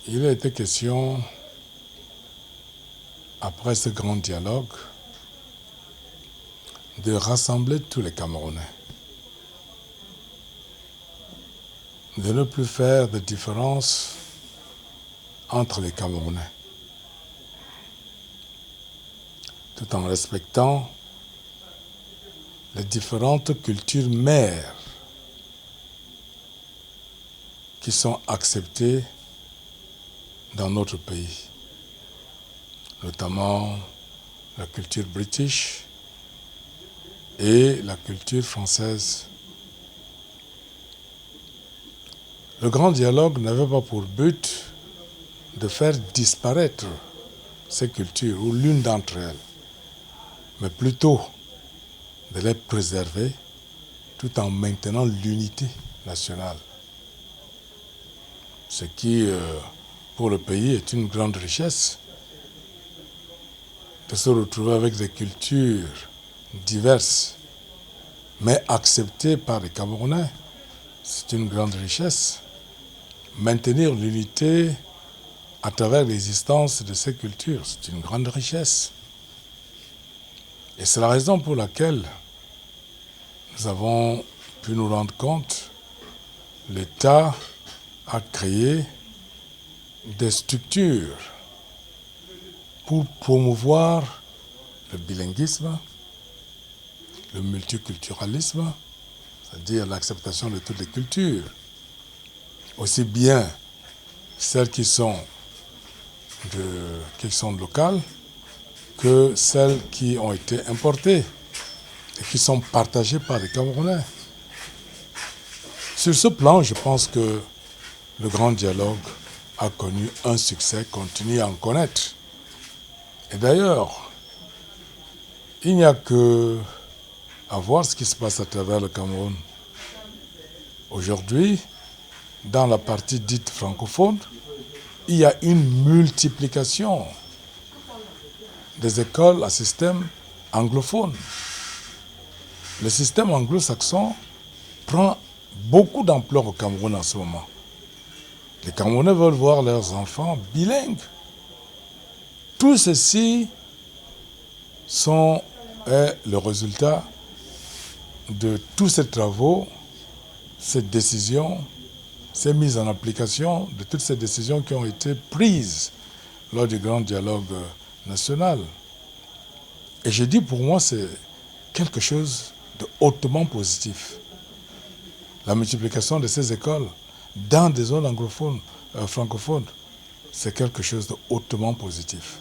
Il a été question, après ce grand dialogue, de rassembler tous les Camerounais, de ne plus faire de différence entre les Camerounais, tout en respectant les différentes cultures mères qui sont acceptées dans notre pays, notamment la culture british et la culture française. Le grand dialogue n'avait pas pour but de faire disparaître ces cultures, ou l'une d'entre elles, mais plutôt de les préserver tout en maintenant l'unité nationale. Ce qui, pour le pays, est une grande richesse, de se retrouver avec des cultures diverses, mais acceptées par les Camerounais. C'est une grande richesse. Maintenir l'unité à travers l'existence de ces cultures, c'est une grande richesse. Et c'est la raison pour laquelle nous avons pu nous rendre compte que l'État a créé des structures pour promouvoir le bilinguisme, le multiculturalisme, c'est-à-dire l'acceptation de toutes les cultures, aussi bien celles qui sont locales que celles qui ont été importées et qui sont partagées par les Camerounais. Sur ce plan, je pense que le grand dialogue a connu un succès, continue à en connaître. Et d'ailleurs, il n'y a que à voir ce qui se passe à travers le Cameroun. Aujourd'hui, dans la partie dite francophone, il y a une multiplication des écoles à système anglophone. Le système anglo-saxon prend beaucoup d'ampleur au Cameroun en ce moment. Les Camerounais veulent voir leurs enfants bilingues. Tout ceci est le résultat de tous ces travaux, ces décisions, ces mises en application, de toutes ces décisions qui ont été prises lors du grand dialogue national. Et je dis pour moi, c'est quelque chose de hautement positif. La multiplication de ces écoles dans des zones anglophones, francophones, c'est quelque chose de hautement positif.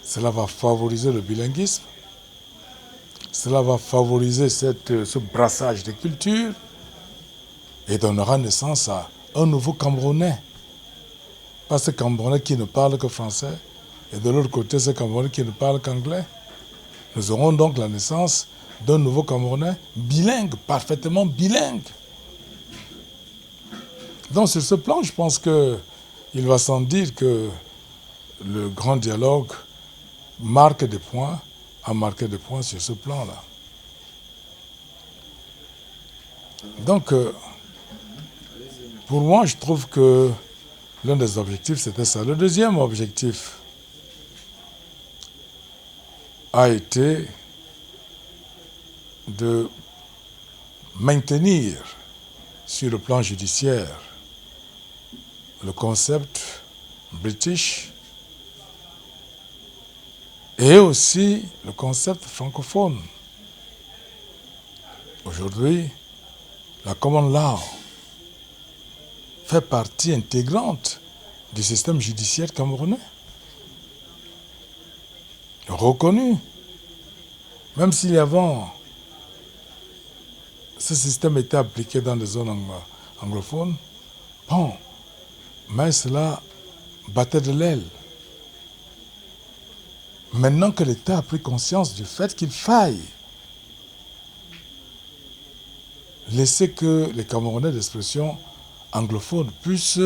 Cela va favoriser le bilinguisme, cela va favoriser ce brassage de cultures et donnera naissance à un nouveau Camerounais. Pas ce Camerounais qui ne parle que français et de l'autre côté ce Camerounais qui ne parle qu'anglais. Nous aurons donc la naissance d'un nouveau Camerounais bilingue, parfaitement bilingue. Donc sur ce plan, je pense qu'il va sans dire que le grand dialogue a marqué des points sur ce plan-là. Donc, pour moi, je trouve que l'un des objectifs, c'était ça. Le deuxième objectif a été de maintenir sur le plan judiciaire le concept british et aussi le concept francophone. Aujourd'hui, la common law fait partie intégrante du système judiciaire camerounais. Reconnu. Même si avant, ce système était appliqué dans des zones anglophones, bon, mais cela battait de l'aile. Maintenant que l'État a pris conscience du fait qu'il faille laisser que les Camerounais d'expression anglophone puissent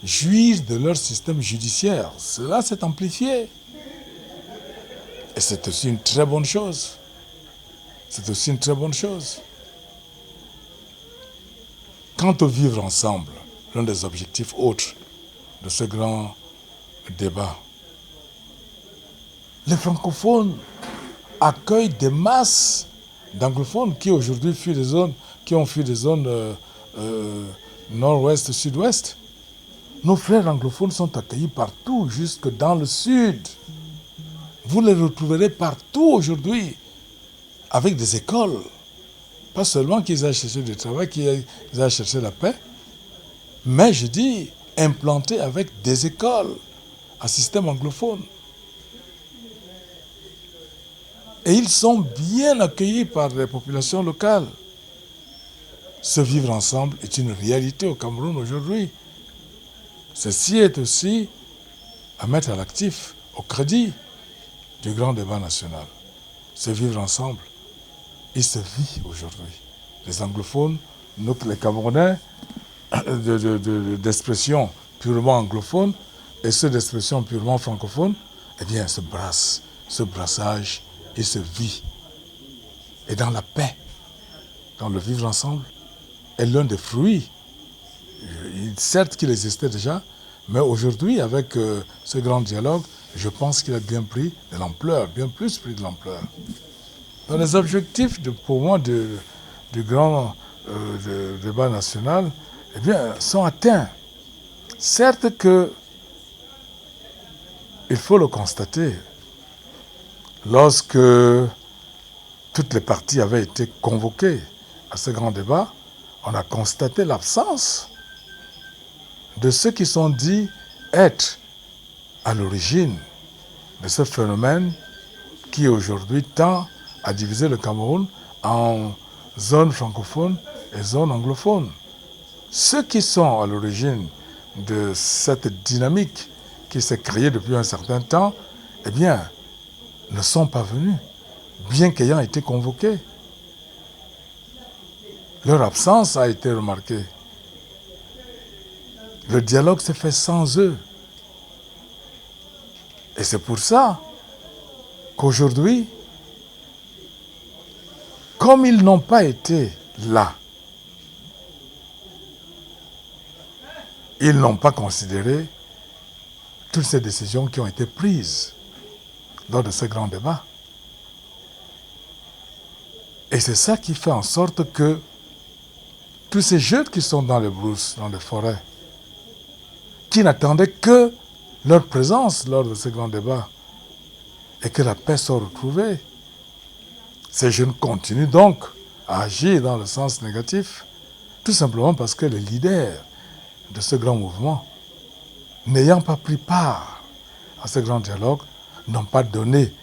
jouir de leur système judiciaire, cela s'est amplifié. Et c'est aussi une très bonne chose. C'est aussi une très bonne chose. Quant au vivre ensemble, l'un des objectifs autres de ce grand débat. Les francophones accueillent des masses d'anglophones qui aujourd'hui fuient des zones, qui ont fui des zones nord-ouest, sud-ouest. Nos frères anglophones sont accueillis partout, jusque dans le sud. Vous les retrouverez partout aujourd'hui, avec des écoles. Pas seulement qu'ils aillent chercher du travail, qu'ils aillent chercher la paix, mais je dis implantés avec des écoles à système anglophone. Et ils sont bien accueillis par les populations locales. Ce vivre ensemble est une réalité au Cameroun aujourd'hui. Ceci est aussi à mettre à l'actif, au crédit du grand débat national. Ce vivre ensemble, il se vit aujourd'hui. Les anglophones, nous, les Camerounais, d'expression purement anglophone et ceux d'expression purement francophone, eh bien, se brassent. Ce brassage, il se vit. Et dans la paix, dans le vivre ensemble, est l'un des fruits. Certes qu'il existait déjà, mais aujourd'hui, avec ce grand dialogue, je pense qu'il a bien pris de l'ampleur, bien plus pris de l'ampleur. Dans les objectifs, pour moi, du grand débat national, eh bien, sont atteints. Certes que, il faut le constater, lorsque toutes les parties avaient été convoquées à ce grand débat, on a constaté l'absence de ceux qui sont dits être à l'origine de ce phénomène qui aujourd'hui tend à diviser le Cameroun en zones francophones et zones anglophones. Ceux qui sont à l'origine de cette dynamique qui s'est créée depuis un certain temps, eh bien, ne sont pas venus, bien qu'ayant été convoqués. Leur absence a été remarquée. Le dialogue s'est fait sans eux. Et c'est pour ça qu'aujourd'hui, comme ils n'ont pas été là, ils n'ont pas considéré toutes ces décisions qui ont été prises lors de ce grand débat. Et c'est ça qui fait en sorte que tous ces jeunes qui sont dans les brousses, dans les forêts, qui n'attendaient que leur présence lors de ce grand débat et que la paix soit retrouvée, ces jeunes continuent donc à agir dans le sens négatif, tout simplement parce que les leaders de ce grand mouvement, n'ayant pas pris part à ce grand dialogue, n'ont pas donné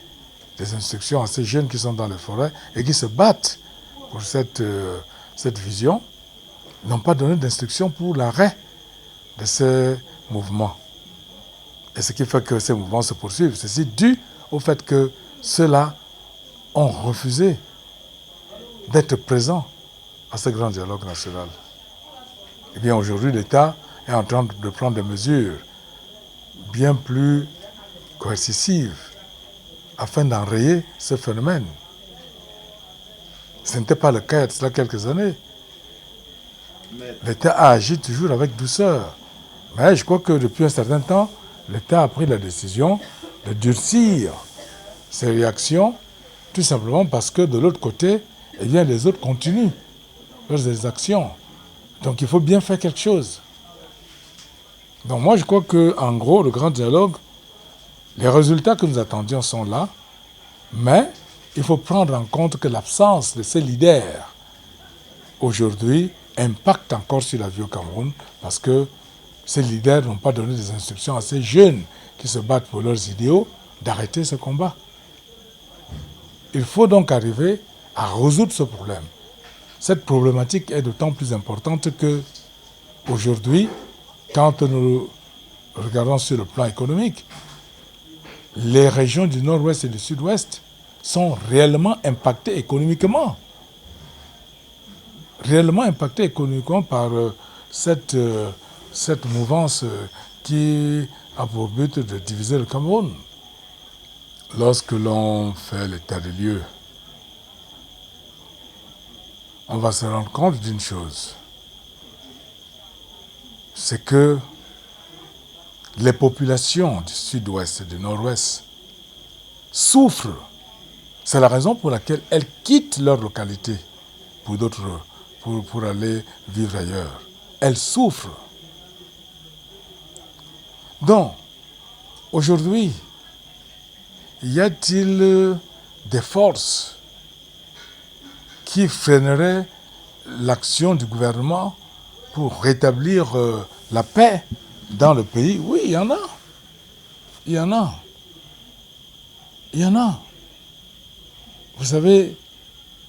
des instructions à ces jeunes qui sont dans les forêts et qui se battent pour cette vision, n'ont pas donné d'instructions pour l'arrêt de ces mouvements. Et ce qui fait que ces mouvements se poursuivent. Ceci dû au fait que ceux-là ont refusé d'être présents à ce grand dialogue national. Eh bien, aujourd'hui, l'État est en train de prendre des mesures bien plus coercitives afin d'enrayer ce phénomène. Ce n'était pas le cas il y a cela quelques années. L'État a agi toujours avec douceur. Mais je crois que depuis un certain temps, l'État a pris la décision de durcir ses réactions, tout simplement parce que de l'autre côté, eh bien, les autres continuent leurs actions. Donc il faut bien faire quelque chose. Donc moi je crois qu'en gros, le grand dialogue, les résultats que nous attendions sont là, mais il faut prendre en compte que l'absence de ces leaders aujourd'hui impacte encore sur la vie au Cameroun parce que ces leaders n'ont pas donné des instructions à ces jeunes qui se battent pour leurs idéaux d'arrêter ce combat. Il faut donc arriver à résoudre ce problème. Cette problématique est d'autant plus importante que aujourd'hui, quand nous regardons sur le plan économique, les régions du nord-ouest et du sud-ouest sont réellement impactées économiquement. Réellement impactées économiquement par cette mouvance qui a pour but de diviser le Cameroun. Lorsque l'on fait l'état des lieux, on va se rendre compte d'une chose. C'est que les populations du sud-ouest et du nord-ouest souffrent. C'est la raison pour laquelle elles quittent leur localité pour aller vivre ailleurs. Elles souffrent. Donc, aujourd'hui, y a-t-il des forces qui freineraient l'action du gouvernement pour rétablir la paix dans le pays? Oui, il y en a. Il y en a. Il y en a. Vous savez,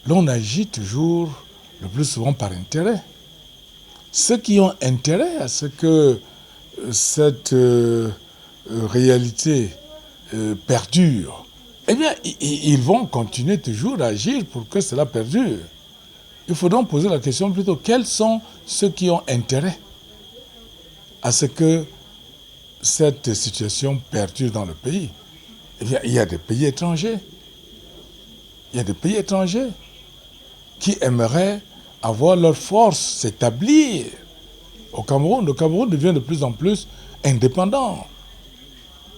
l'on agit toujours le plus souvent par intérêt. Ceux qui ont intérêt à ce que cette réalité perdure, eh bien, ils vont continuer toujours à agir pour que cela perdure. Il faut donc poser la question plutôt, quels sont ceux qui ont intérêt à ce que cette situation perdure dans le pays? Eh bien, il y a des pays étrangers. Il y a des pays étrangers qui aimeraient avoir leur force s'établir au Cameroun. Le Cameroun devient de plus en plus indépendant.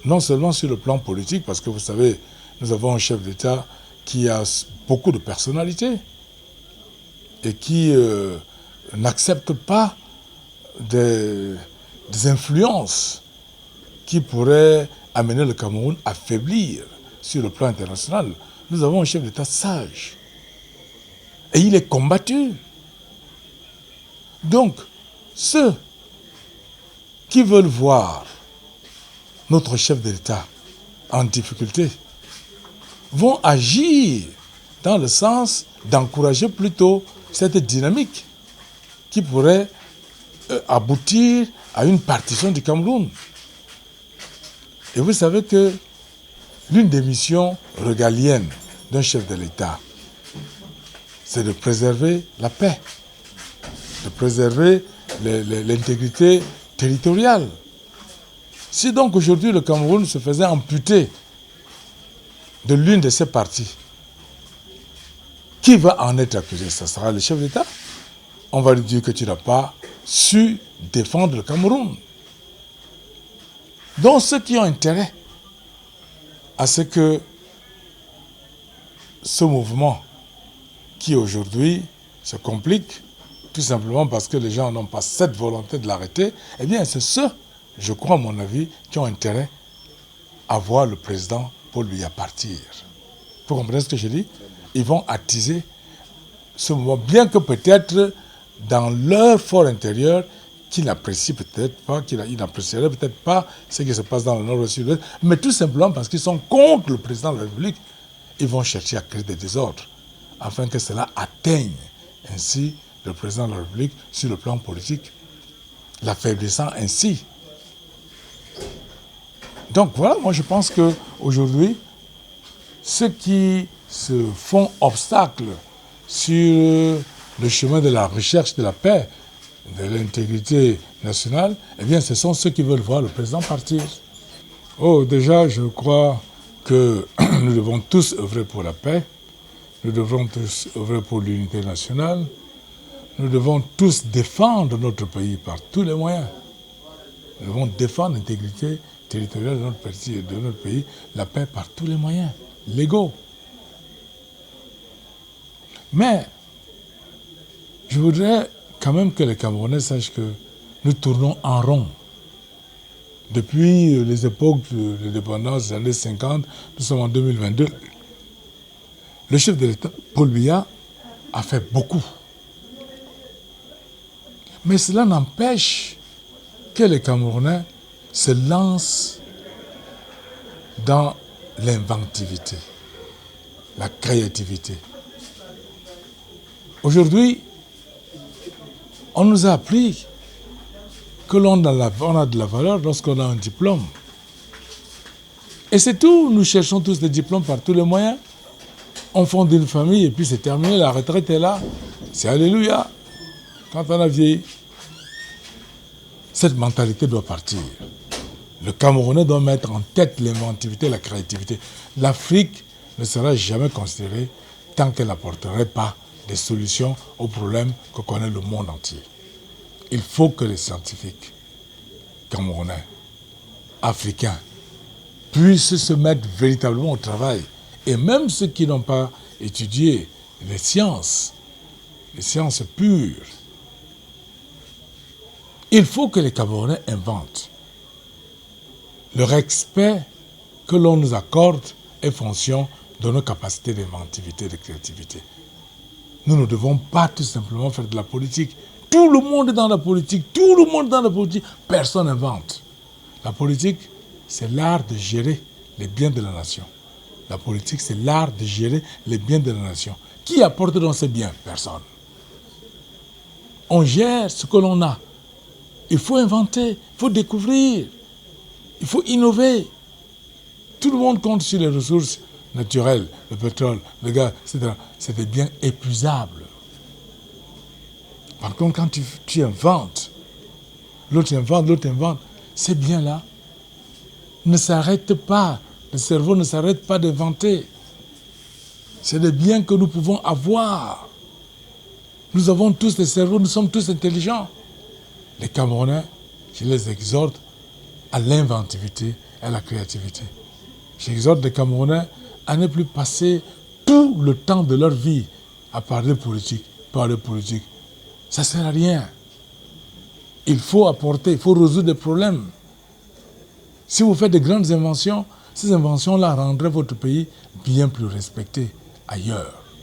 Non seulement sur le plan politique, parce que vous savez, nous avons un chef d'État qui a beaucoup de personnalité et qui n'accepte pas des influences qui pourraient amener le Cameroun à faiblir sur le plan international. Nous avons un chef d'État sage. Et il est combattu. Donc, ceux qui veulent voir notre chef d'État en difficulté vont agir dans le sens d'encourager plutôt cette dynamique qui pourrait aboutir à une partition du Cameroun. Et vous savez que l'une des missions régaliennes d'un chef de l'État, c'est de préserver la paix, de préserver l'intégrité territoriale. Si donc aujourd'hui le Cameroun se faisait amputer de l'une de ses parties, qui va en être accusé? Ce sera le chef d'État. On va lui dire que tu n'as pas su défendre le Cameroun. Donc ceux qui ont intérêt à ce que ce mouvement qui aujourd'hui se complique, tout simplement parce que les gens n'ont pas cette volonté de l'arrêter, eh bien c'est ceux, je crois à mon avis, qui ont intérêt à voir le président Paul Biya partir. Vous comprenez ce que je dis? Ils vont attiser ce mouvement, bien que peut-être dans leur fort intérieur, qu'ils n'apprécient peut-être pas, qu'ils n'apprécieraient peut-être pas ce qui se passe dans le nord et le sud-ouest, mais tout simplement parce qu'ils sont contre le président de la République, ils vont chercher à créer des désordres, afin que cela atteigne ainsi le président de la République sur le plan politique, l'affaiblissant ainsi. Donc voilà, moi je pense qu'aujourd'hui, ceux qui se font obstacle sur le chemin de la recherche de la paix, de l'intégrité nationale, eh bien ce sont ceux qui veulent voir le président partir. Oh, déjà, je crois que nous devons tous œuvrer pour la paix, nous devons tous œuvrer pour l'unité nationale, nous devons tous défendre notre pays par tous les moyens. Nous devons défendre l'intégrité territoriale de notre pays, la paix par tous les moyens légaux. Mais je voudrais quand même que les Camerounais sachent que nous tournons en rond. Depuis les époques de l'indépendance des années 50, nous sommes en 2022. Le chef de l'État, Paul Biya, a fait beaucoup. Mais cela n'empêche que les Camerounais se lancent dans l'inventivité, la créativité. Aujourd'hui, on nous a appris que l'on a de la valeur lorsqu'on a un diplôme. Et c'est tout, nous cherchons tous des diplômes par tous les moyens. On fonde une famille et puis c'est terminé, la retraite est là. C'est alléluia. Quand on a vieilli, cette mentalité doit partir. Le Camerounais doit mettre en tête l'inventivité, la créativité. L'Afrique ne sera jamais considérée tant qu'elle n'apporterait pas des solutions aux problèmes que connaît le monde entier. Il faut que les scientifiques camerounais africains puissent se mettre véritablement au travail. Et même ceux qui n'ont pas étudié les sciences pures, il faut que les Camerounais inventent. Le respect que l'on nous accorde est fonction de nos capacités d'inventivité et de créativité. Nous ne devons pas tout simplement faire de la politique. Tout le monde est dans la politique, personne n'invente. La politique, c'est l'art de gérer les biens de la nation. La politique, c'est l'art de gérer les biens de la nation. Qui apporte dans ces biens? Personne. On gère ce que l'on a. Il faut inventer, il faut découvrir, il faut innover. Tout le monde compte sur les ressources naturelles, le pétrole, le gaz, etc. C'est des biens épuisables. Par contre, quand tu inventes, l'autre invente, ces biens-là ne s'arrêtent pas. Le cerveau ne s'arrête pas d'inventer. C'est des biens que nous pouvons avoir. Nous avons tous des cerveaux, nous sommes tous intelligents. Les Camerounais, je les exhorte à l'inventivité et à la créativité. J'exhorte les Camerounais à ne plus passer tout le temps de leur vie à parler politique. Ça ne sert à rien. Il faut apporter, il faut résoudre des problèmes. Si vous faites de grandes inventions, ces inventions-là rendraient votre pays bien plus respecté ailleurs.